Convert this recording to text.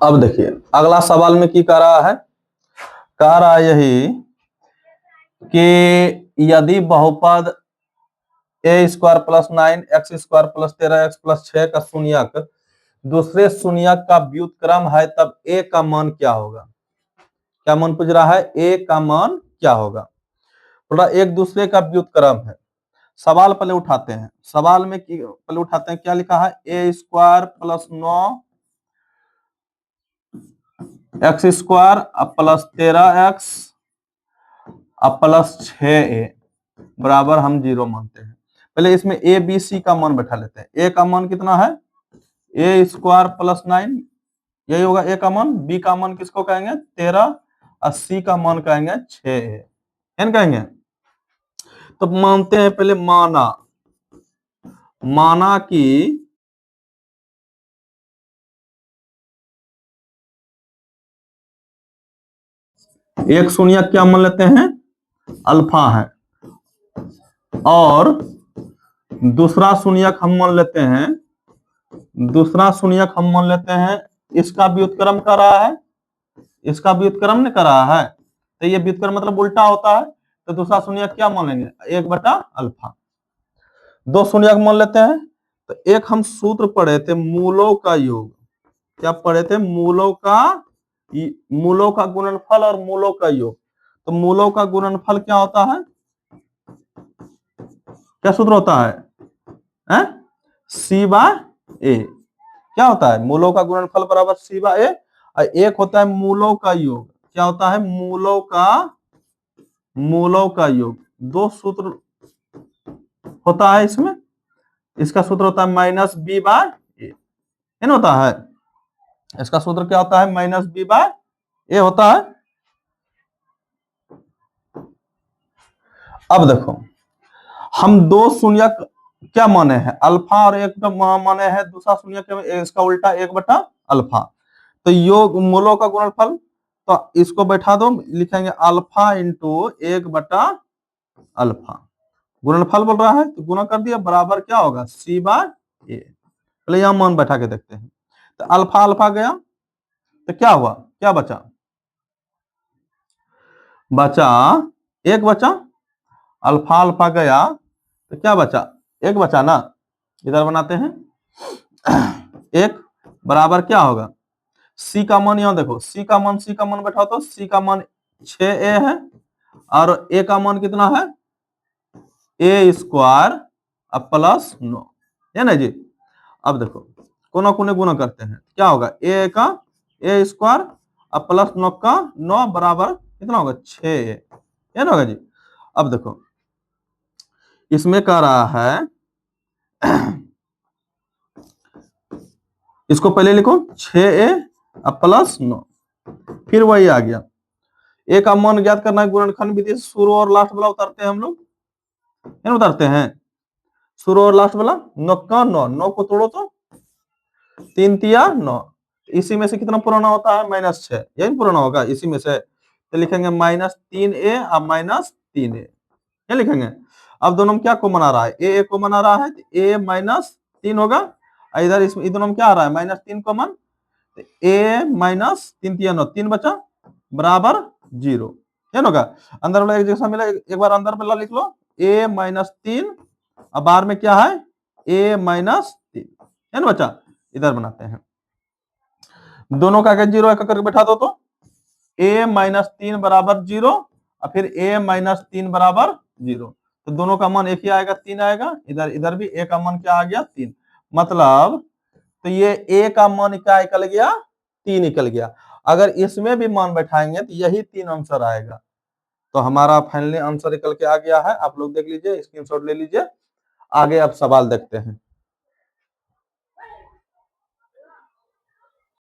अब देखिए अगला सवाल में की कह रहा है, कह रहा है यही कि यदि बहुपद a square plus 9 x square plus 13 x plus 6 का शून्यक दूसरे शून्यक का व्युत्क्रम है तब ए का मान क्या होगा। क्या मान पूछ रहा है, ए का मान क्या होगा। थोड़ा एक दूसरे का व्युत्क्रम है। सवाल पहले उठाते हैं, सवाल में पहले उठाते हैं क्या लिखा है, a square plus 9 x square plus 13 x plus 6 बराबर हम 0 मानते हैं। पहले इसमें ए बी सी का मान बैठा लेते हैं। ए का मान कितना है, ए स्क्वायर प्लस 9, यही होगा ए का मान। बी का मान किसको कहेंगे, 13, और सी का मान कहेंगे 6 कहेंगे। तो मानते हैं, पहले माना कि एक शून्य क्या मान लेते हैं, अल्फा है, और दूसरा शून्यक हम मान लेते हैं, इसका व्युत्क्रम कर रहा है, इसका व्युत्क्रम नहीं कर रहा है, तो ये व्युत्क्रम मतलब उल्टा होता है। तो दूसरा शून्यक क्या मान लेंगे, 1/अल्फा। दो शून्यक मान लेते हैं। तो एक हम सूत्र पढ़े थे, मूलों का योग। क्या पढ़े थे, मूलों का गुणनफल और मूलों का योग। तो मूलों का गुणनफल क्या होता है, क्या सूत्र होता है, सी बाय ए। क्या होता है, मूलों का गुणनफल बराबर सी बाय ए, और एक होता है मूलों का योग। क्या होता है, मूलों का योग। दो सूत्र होता है इसमें। इसका सूत्र होता है माइनस बी बाय ए, होता है। इसका सूत्र क्या होता है, माइनस बी बाय ए होता है। अब देखो, हम दो शून्यक क्या माने हैं, अल्फा, और एक माने हैं दूसरा शून्यक इसका उल्टा 1/अल्फा। तो योग मूलों का गुणनफल, तो इसको बैठा दो, लिखेंगे अल्फा इंटू 1/अल्फा। गुणनफल बोल रहा है तो गुणा कर दिया, बराबर क्या होगा, सी बाय ए। पहले यहां मान बैठा के देखते हैं। तो अल्फा अल्फा गया, तो क्या हुआ, क्या बचा, एक बचा। अल्फा अल्फा गया तो क्या बचा, एक बचा ना। इधर बनाते हैं, एक बराबर क्या होगा, सी का मान, यहां देखो सी का मान बैठा, तो सी का मान 6a है, और ए का मान कितना है, ए स्क्वायर प्लस 9 है ना जी। अब देखो कोना कोने गुना करते हैं, क्या होगा, ए का ए स्क्वायर प्लस 9 का 9 बराबर कितना होगा, 6 है ना होगा जी। अब देखो इसमें कह रहा है, इसको पहले लिखो 6a प्लस 9, फिर वही आ गया। ए का मान ज्ञात करना है गुणनखंड विधि से, शुरू और लास्ट वाला उतारते हैं हम लोग, उतारते हैं शुरू और लास्ट वाला। 9 का 9 को तोड़ो तो 3 तिया 9, इसी में से कितना पुराना होता है, -6, यही पुराना होगा इसी में से। तो लिखेंगे -3a और -3a, क्या लिखेंगे। अब दोनों में क्या कॉमन आ रहा है, ए कॉमन आ रहा है, तो a -3 होगा। इधर इसमें दोनों में क्या आ रहा है, -3 कॉमन, तो a -3 तिया 9, 3 बचा बराबर 0, क्या होगा। अंदर वाला एक जैसा मिला, एक बार अंदर वाला लिख लो, a -3, अब बाहर में क्या है, a -3, है ना बच्चा। इधर बनाते हैं, दोनों का 0 एक करके बैठा दो, तो a -3 बराबर 0, और फिर a -3 बराबर 0। तो दोनों का मान एक ही आएगा, 3 आएगा। इधर भी a का मान क्या आ गया, 3। मतलब तो ये a का मान क्या निकल गया, 3 निकल गया। अगर इसमें भी मान बैठाएंगे तो यही 3 आंसर आएगा। तो हमारा फाइनली आंसर निकल के आ गया है। आप लोग देख लीजिए, स्क्रीनशॉट ले लीजिए। आगे अब सवाल देखते हैं।